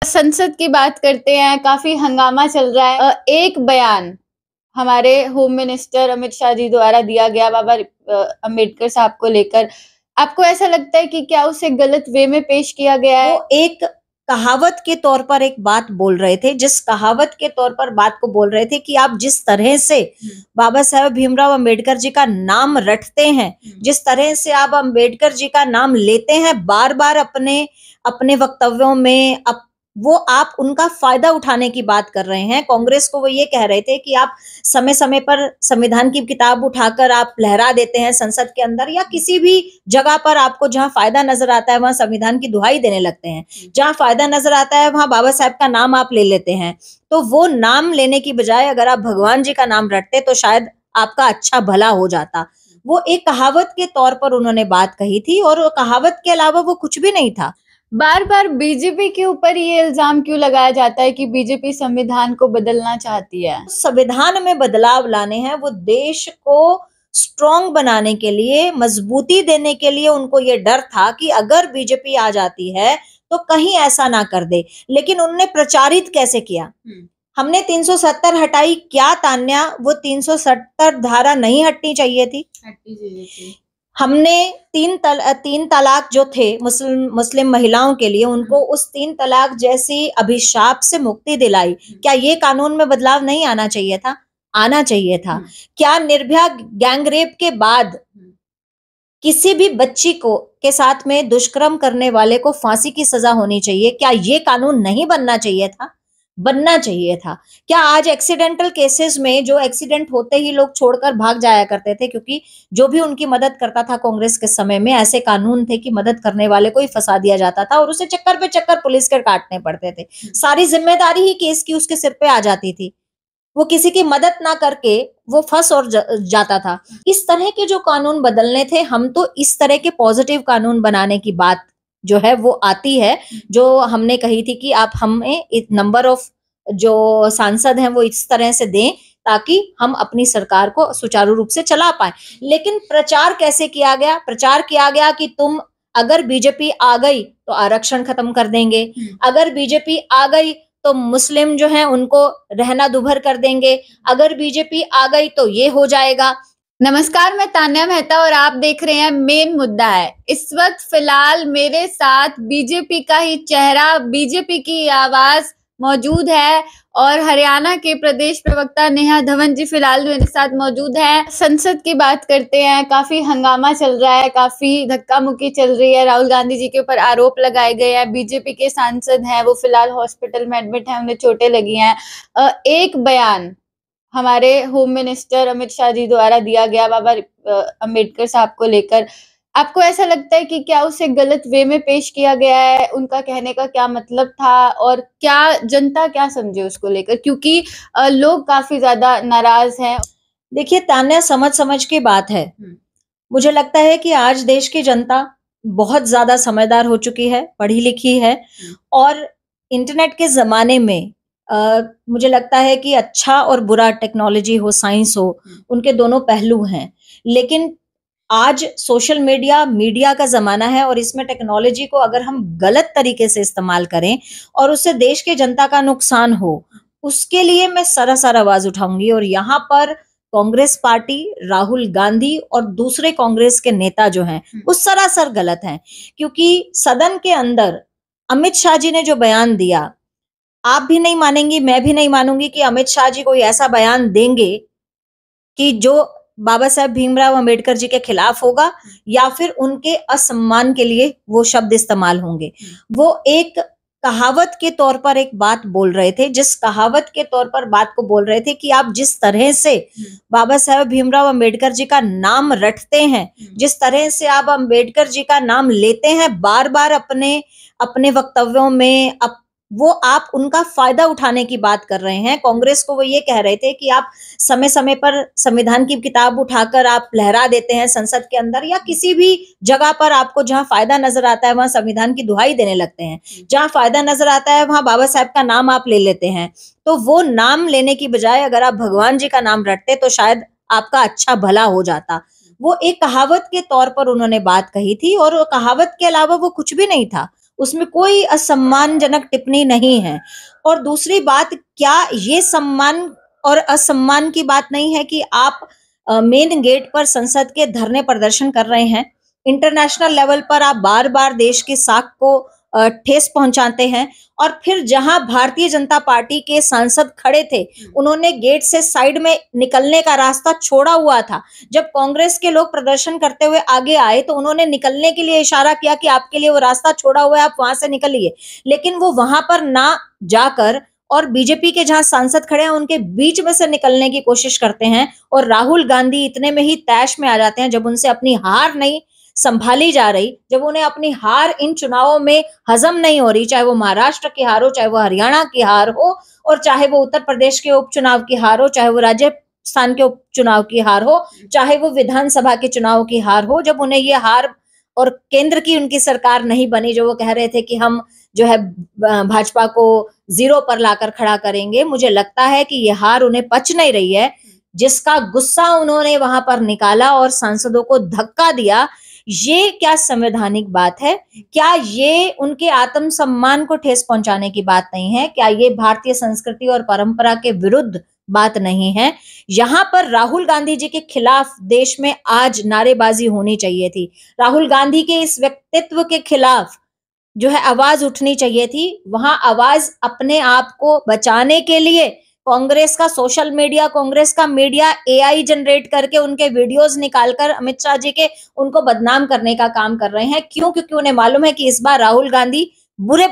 संसद की बात करते हैं, काफी हंगामा चल रहा है। एक बयान हमारे होम मिनिस्टर अमित शाह जी द्वारा दिया गया बाबा अम्बेडकर साहब को लेकर। आपको ऐसा लगता है कि क्या उसे गलत वे में पेश किया गया है? वो एक कहावत के तौर पर एक बात बोल रहे थे, जिस कहावत के तौर पर बात को बोल रहे थे कि आप जिस तरह से बाबा साहेब भीमराव अंबेडकर जी का नाम रटते हैं, जिस तरह से आप अंबेडकर जी का नाम लेते हैं बार बार अपने अपने वक्तव्यों में, वो आप उनका फायदा उठाने की बात कर रहे हैं। कांग्रेस को वो ये कह रहे थे कि आप समय समय पर संविधान की किताब उठाकर आप लहरा देते हैं संसद के अंदर, या किसी भी जगह पर आपको जहां फायदा नजर आता है वहां संविधान की दुहाई देने लगते हैं। जहां फायदा नजर आता है वहां बाबा साहब का नाम आप ले लेते हैं। तो वो नाम लेने की बजाय अगर आप भगवान जी का नाम रटते तो शायद आपका अच्छा भला हो जाता। वो एक कहावत के तौर पर उन्होंने बात कही थी, और कहावत के अलावा वो कुछ भी नहीं था। बार बार बीजेपी के ऊपर ये इल्जाम क्यों लगाया जाता है कि बीजेपी संविधान को बदलना चाहती है? संविधान में बदलाव लाने हैं, वो देश को स्ट्रॉन्ग बनाने के लिए, मजबूती देने के लिए उनको ये डर था कि अगर बीजेपी आ जाती है तो कहीं ऐसा ना कर दे। लेकिन उन्होंने प्रचारित कैसे किया? हमने 370 हटाई, क्या तान्या वो 370 धारा नहीं हटनी चाहिए थी? हमने तीन तलाक जो थे मुस्लिम महिलाओं के लिए, उनको उस 3 तलाक जैसी अभिशाप से मुक्ति दिलाई। क्या ये कानून में बदलाव नहीं आना चाहिए था? आना चाहिए था। क्या निर्भया गैंगरेप के बाद किसी भी बच्ची को के साथ में दुष्कर्म करने वाले को फांसी की सजा होनी चाहिए? क्या ये कानून नहीं बनना चाहिए था? बनना चाहिए था। क्या आज एक्सीडेंटल केसेस में जो एक्सीडेंट होते ही लोग छोड़कर भाग जाया करते थे, क्योंकि जो भी उनकी मदद करता था कांग्रेस के समय में, ऐसे कानून थे कि मदद करने वाले को ही फंसा दिया जाता था और उसे चक्कर पे चक्कर पुलिस के काटने पड़ते थे। सारी जिम्मेदारी ही केस की उसके सिर पे आ जाती थी। वो किसी की मदद ना करके वो फंस और जाता था। इस तरह के जो कानून बदलने थे, हम तो इस तरह के पॉजिटिव कानून बनाने की बात जो है वो आती है, जो हमने कही थी कि आप हमें एक नंबर ऑफ जो सांसद हैं वो इस तरह से दें ताकि हम अपनी सरकार को सुचारू रूप से चला पाए। लेकिन प्रचार कैसे किया गया? प्रचार किया गया कि तुम अगर बीजेपी आ गई तो आरक्षण खत्म कर देंगे, अगर बीजेपी आ गई तो मुस्लिम जो हैं उनको रहना दुभर कर देंगे, अगर बीजेपी आ गई तो ये हो जाएगा। नमस्कार, मैं तान्या मेहता और आप देख रहे हैं मेन मुद्दा है। इस वक्त फिलहाल मेरे साथ बीजेपी का ही चेहरा, बीजेपी की आवाज मौजूद है और हरियाणा के प्रदेश प्रवक्ता नेहा धवन जी फिलहाल मेरे साथ मौजूद हैं। संसद की बात करते हैं, काफी हंगामा चल रहा है, काफी धक्का मुक्की चल रही है। राहुल गांधी जी के ऊपर आरोप लगाए गए हैं। बीजेपी के सांसद हैं वो फिलहाल हॉस्पिटल में एडमिट हैं, उन्हें चोटें लगी हैं। एक बयान हमारे होम मिनिस्टर अमित शाह जी द्वारा दिया गया बाबा अम्बेडकर साहब को लेकर। आपको ऐसा लगता है कि क्या उसे गलत वे में पेश किया गया है? उनका कहने का क्या मतलब था और क्या जनता क्या समझे उसको लेकर, क्योंकि लोग काफी ज्यादा नाराज हैं। देखिए तान्या, समझ समझ की बात है। मुझे लगता है कि आज देश की जनता बहुत ज्यादा समझदार हो चुकी है, पढ़ी लिखी है, और इंटरनेट के जमाने में मुझे लगता है कि अच्छा और बुरा, टेक्नोलॉजी हो, साइंस हो, उनके दोनों पहलू हैं। लेकिन आज सोशल मीडिया का जमाना है, और इसमें टेक्नोलॉजी को अगर हम गलत तरीके से इस्तेमाल करें और उससे देश के जनता का नुकसान हो, उसके लिए मैं सरासर आवाज उठाऊंगी। और यहाँ पर कांग्रेस पार्टी, राहुल गांधी और दूसरे कांग्रेस के नेता जो हैं वो सरासर गलत हैं। क्योंकि सदन के अंदर अमित शाह जी ने जो बयान दिया, आप भी नहीं मानेंगी, मैं भी नहीं मानूंगी कि अमित शाह जी कोई ऐसा बयान देंगे कि जो बाबा साहेब भीमराव अंबेडकर जी के खिलाफ होगा या फिर उनके असम्मान के लिए वो शब्द इस्तेमाल होंगे। वो एक कहावत के तौर पर एक बात बोल रहे थे, जिस कहावत के तौर पर बात को बोल रहे थे कि आप जिस तरह से बाबा साहेब भीमराव अंबेडकर जी का नाम रटते हैं, जिस तरह से आप अंबेडकर जी का नाम लेते हैं बार बार अपने अपने वक्तव्यों में, वो आप उनका फायदा उठाने की बात कर रहे हैं। कांग्रेस को वो ये कह रहे थे कि आप समय समय पर संविधान की किताब उठाकर आप लहरा देते हैं संसद के अंदर, या किसी भी जगह पर आपको जहां फायदा नजर आता है वहां संविधान की दुहाई देने लगते हैं। जहां फायदा नजर आता है वहां बाबा साहब का नाम आप ले लेते हैं। तो वो नाम लेने की बजाय अगर आप भगवान जी का नाम रटते तो शायद आपका अच्छा भला हो जाता। वो एक कहावत के तौर पर उन्होंने बात कही थी, और कहावत के अलावा वो कुछ भी नहीं था। उसमें कोई असम्मानजनक टिप्पणी नहीं है। और दूसरी बात, क्या ये सम्मान और असम्मान की बात नहीं है कि आप मेन गेट पर संसद के धरने प्रदर्शन कर रहे हैं, इंटरनेशनल लेवल पर आप बार बार देश की साख को ठेस पहुंचाते हैं, और फिर जहां भारतीय जनता पार्टी के सांसद खड़े थे उन्होंने गेट से साइड में निकलने का रास्ता छोड़ा हुआ था। जब कांग्रेस के लोग प्रदर्शन करते हुए आगे आए तो उन्होंने निकलने के लिए इशारा किया कि आपके लिए वो रास्ता छोड़ा हुआ है, आप वहां से निकलिए, लेकिन वो वहां पर ना जाकर और बीजेपी के जहां सांसद खड़े हैं उनके बीच में से निकलने की कोशिश करते हैं, और राहुल गांधी इतने में ही तैश में आ जाते हैं। जब उनसे अपनी हार नहीं संभाली जा रही, जब उन्हें अपनी हार इन चुनावों में हजम नहीं हो रही, चाहे वो महाराष्ट्र की हार हो, चाहे वो हरियाणा की हार हो, और चाहे वो उत्तर प्रदेश के उपचुनाव की हार हो, चाहे वो राजस्थान के उपचुनाव की हार हो, चाहे वो विधानसभा के चुनाव की हार हो, जब उन्हें ये हार और केंद्र की उनकी सरकार नहीं बनी, जो वो कह रहे थे कि हम जो है भाजपा को 0 पर लाकर खड़ा करेंगे, मुझे लगता है कि ये हार उन्हें पच नहीं रही है। जिसका गुस्सा उन्होंने वहां पर निकाला और सांसदों को धक्का दिया, ये क्या संवैधानिक बात है? क्या ये उनके आत्मसम्मान को ठेस पहुंचाने की बात नहीं है? क्या ये भारतीय संस्कृति और परंपरा के विरुद्ध बात नहीं है? यहाँ पर राहुल गांधी जी के खिलाफ देश में आज नारेबाजी होनी चाहिए थी। राहुल गांधी के इस व्यक्तित्व के खिलाफ जो है आवाज उठनी चाहिए थी। वहां आवाज अपने आप को बचाने के लिए कांग्रेस का सोशल मीडिया, कांग्रेस का मीडिया एआई जनरेट करके उनके वीडियोस निकालकर अमित शाह जी के उनको बदनाम करने का काम कर रहे हैं। क्यों? क्योंकि उन्हें मालूम है कि इस बार राहुल गांधी बुरे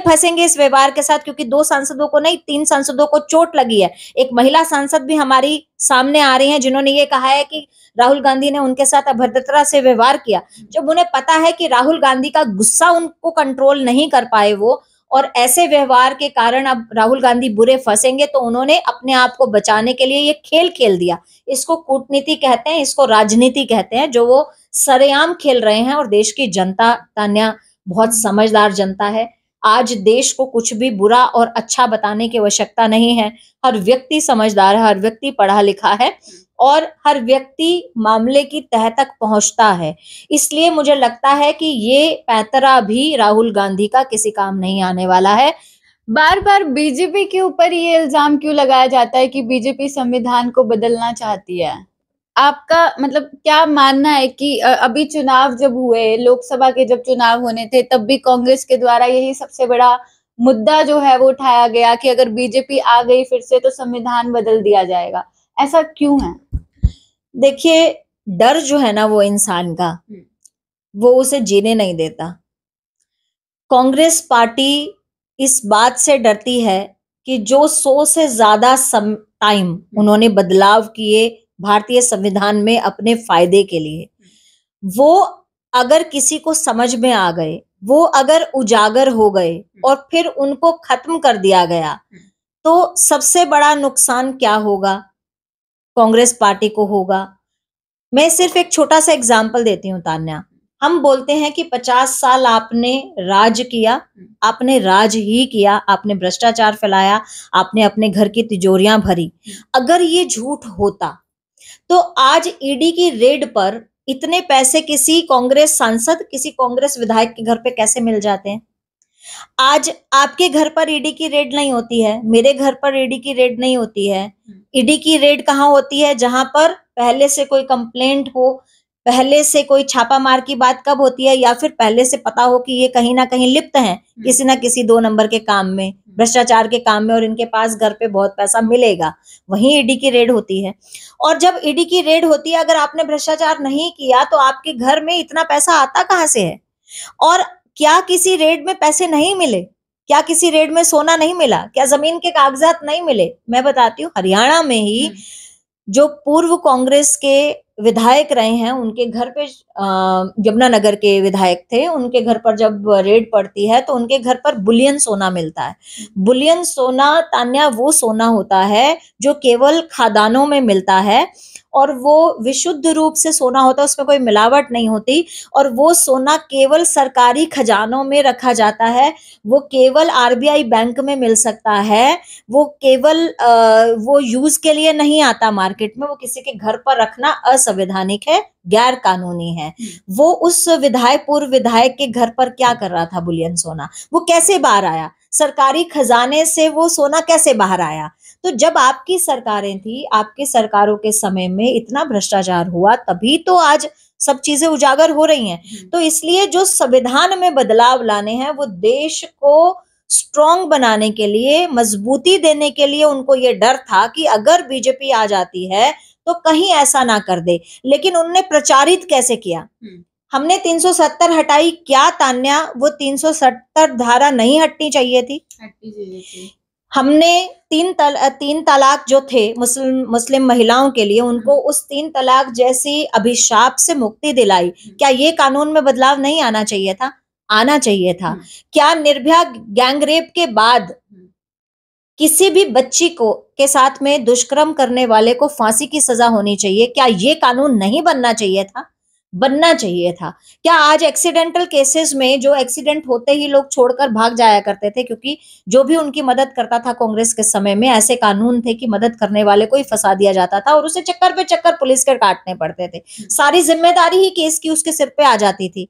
फंसेंगे इस व्यवहार के साथ, क्योंकि 2 सांसदों को नहीं 3 सांसदों को चोट लगी है। एक महिला सांसद भी हमारी सामने आ रही हैं जिन्होंने ये कहा है कि राहुल गांधी ने उनके साथ अभद्रता से व्यवहार किया। जब उन्हें पता है कि राहुल गांधी का गुस्सा उनको कंट्रोल नहीं कर पाए वो, और ऐसे व्यवहार के कारण अब राहुल गांधी बुरे फंसेंगे, तो उन्होंने अपने आप को बचाने के लिए ये खेल खेल दिया। इसको कूटनीति कहते हैं, इसको राजनीति कहते हैं, जो वो सरेआम खेल रहे हैं। और देश की जनता, तान्या, बहुत समझदार जनता है। आज देश को कुछ भी बुरा और अच्छा बताने की आवश्यकता नहीं है। हर व्यक्ति समझदार है, हर व्यक्ति पढ़ा लिखा है, और हर व्यक्ति मामले की तह तक पहुंचता है। इसलिए मुझे लगता है कि ये पैंतरा भी राहुल गांधी का किसी काम नहीं आने वाला है। बार बार बीजेपी के ऊपर ये इल्जाम क्यों लगाया जाता है कि बीजेपी संविधान को बदलना चाहती है? आपका मतलब क्या मानना है कि अभी चुनाव जब हुए, लोकसभा के जब चुनाव होने थे, तब भी कांग्रेस के द्वारा यही सबसे बड़ा मुद्दा जो है वो उठाया गया कि अगर बीजेपी आ गई फिर से तो संविधान बदल दिया जाएगा। ऐसा क्यों है? देखिए, डर जो है ना वो इंसान का, वो उसे जीने नहीं देता। कांग्रेस पार्टी इस बात से डरती है कि जो 100 से ज्यादा टाइम उन्होंने बदलाव किए भारतीय संविधान में अपने फायदे के लिए, वो अगर किसी को समझ में आ गए, वो अगर उजागर हो गए और फिर उनको खत्म कर दिया गया, तो सबसे बड़ा नुकसान क्या होगा? कांग्रेस पार्टी को होगा। मैं सिर्फ एक छोटा सा एग्जाम्पल देती हूँ तान्या। हम बोलते हैं कि 50 साल आपने राज किया, आपने राज ही किया, आपने भ्रष्टाचार फैलाया, आपने अपने घर की तिजोरियां भरी। अगर ये झूठ होता तो आज ईडी की रेड पर इतने पैसे किसी कांग्रेस सांसद, किसी कांग्रेस विधायक के घर पे कैसे मिल जाते हैं? आज आपके घर पर ईडी की रेड नहीं होती है, मेरे घर पर ईडी की रेड नहीं होती है। ईडी की रेड कहाँ होती है? जहां पर पहले से कोई कंप्लेंट हो, पहले से कोई छापामार की बात कब होती है? या फिर पहले से पता हो कि ये कहीं ना कहीं लिप्त हैं किसी ना किसी 2 नंबर के काम में, भ्रष्टाचार के काम में, और इनके पास घर पे बहुत पैसा मिलेगा, वहीं ईडी की रेड होती है। और जब ईडी की रेड होती है, अगर आपने भ्रष्टाचार नहीं किया तो आपके घर में इतना पैसा आता कहाँ से है? और क्या किसी रेड में पैसे नहीं मिले? क्या किसी रेड में सोना नहीं मिला? क्या जमीन के कागजात नहीं मिले? मैं बताती हूँ, हरियाणा में ही जो पूर्व कांग्रेस के विधायक रहे हैं, उनके घर पे, यमुनानगर के विधायक थे, उनके घर पर जब रेड पड़ती है तो उनके घर पर बुलियन सोना मिलता है। बुलियन सोना, तान्या, वो सोना होता है जो केवल खादानों में मिलता है, और वो विशुद्ध रूप से सोना होता है, उसमें कोई मिलावट नहीं होती, और वो सोना केवल सरकारी खजानों में रखा जाता है, वो केवल आरबीआई बैंक में मिल सकता है, वो केवल वो यूज के लिए नहीं आता मार्केट में, वो किसी के घर पर रखना असंवैधानिक है, गैर कानूनी है। वो उस पूर्व विधायक के घर पर क्या कर रहा था बुलियन सोना, वो कैसे बाहर आया, सरकारी खजाने से वो सोना कैसे बाहर आया? तो जब आपकी सरकारें थी, आपकी सरकारों के समय में इतना भ्रष्टाचार हुआ, तभी तो आज सब चीजें उजागर हो रही हैं। तो इसलिए जो संविधान में बदलाव लाने हैं, वो देश को स्ट्रॉन्ग बनाने के लिए, मजबूती देने के लिए, उनको ये डर था कि अगर बीजेपी आ जाती है तो कहीं ऐसा ना कर दे। लेकिन उनने प्रचारित कैसे किया? हमने 370 हटाई, क्या तान्या वो 370 धारा नहीं हटनी चाहिए थी? हमने तीन तलाक जो थे मुस्लिम महिलाओं के लिए, उनको उस 3 तलाक जैसी अभिशाप से मुक्ति दिलाई। क्या ये कानून में बदलाव नहीं आना चाहिए था? आना चाहिए था। क्या निर्भया गैंगरेप के बाद किसी भी बच्ची को के साथ में दुष्कर्म करने वाले को फांसी की सजा होनी चाहिए? क्या ये कानून नहीं बनना चाहिए था? बनना चाहिए था। क्या आज एक्सीडेंटल केसेस में जो एक्सीडेंट होते ही लोग छोड़कर भाग जाया करते थे, क्योंकि जो भी उनकी मदद करता था कांग्रेस के समय में, ऐसे कानून थे कि मदद करने वाले को ही फंसा दिया जाता था और उसे चक्कर पे चक्कर पुलिस के काटने पड़ते थे। सारी जिम्मेदारी ही केस की उसके सिर पे आ जाती थी,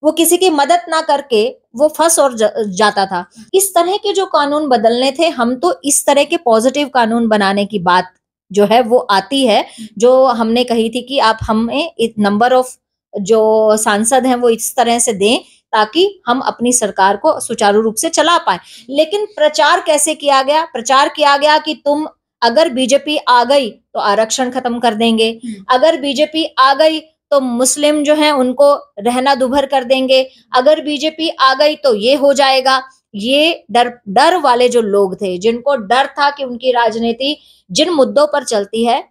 वो किसी की मदद ना करके वो फंस और जाता था। इस तरह के जो कानून बदलने थे, हम तो इस तरह के पॉजिटिव कानून बनाने की बात जो है वो आती है, जो हमने कही थी कि आप हमें एक नंबर ऑफ जो सांसद हैं वो इस तरह से दें ताकि हम अपनी सरकार को सुचारू रूप से चला पाए। लेकिन प्रचार कैसे किया गया? प्रचार किया गया कि तुम अगर बीजेपी आ गई तो आरक्षण खत्म कर देंगे, अगर बीजेपी आ गई तो मुस्लिम जो हैं उनको रहना दुभर कर देंगे, अगर बीजेपी आ गई तो ये हो जाएगा। ये डर वाले जो लोग थे, जिनको डर था कि उनकी राजनीति जिन मुद्दों पर चलती है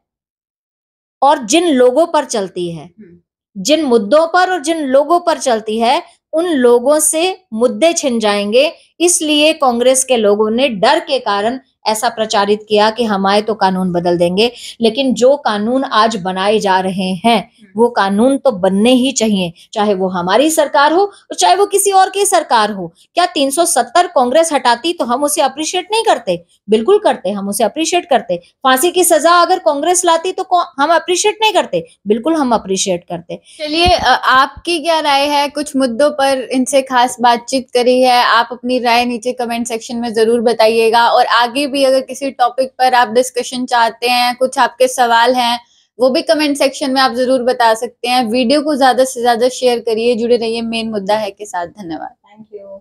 और जिन लोगों पर चलती है, जिन मुद्दों पर और जिन लोगों पर चलती है, उन लोगों से मुद्दे छिन जाएंगे, इसलिए कांग्रेस के लोगों ने डर के कारण ऐसा प्रचारित किया कि हम आए तो कानून बदल देंगे। लेकिन जो कानून आज बनाए जा रहे हैं वो कानून तो बनने ही चाहिए, चाहे वो हमारी सरकार हो और चाहे वो किसी और की सरकार हो। क्या 370 कांग्रेस हटाती तो हम उसे अप्रिशिएट नहीं करते? बिल्कुल करते, हम उसे अप्रिशिएट करते। फांसी की सजा अगर कांग्रेस लाती तो हम अप्रिशिएट नहीं करते? बिल्कुल हम अप्रिशिएट करते। चलिए, आपकी क्या राय है? कुछ मुद्दों पर इनसे खास बातचीत करी है, आप अपनी राय नीचे कमेंट सेक्शन में जरूर बताइएगा। और आगे भी अगर किसी टॉपिक पर आप डिस्कशन चाहते हैं, कुछ आपके सवाल हैं, वो भी कमेंट सेक्शन में आप जरूर बता सकते हैं। वीडियो को ज्यादा से ज्यादा शेयर करिए, जुड़े रहिए मेन मुद्दा है के साथ। धन्यवाद। Thank you.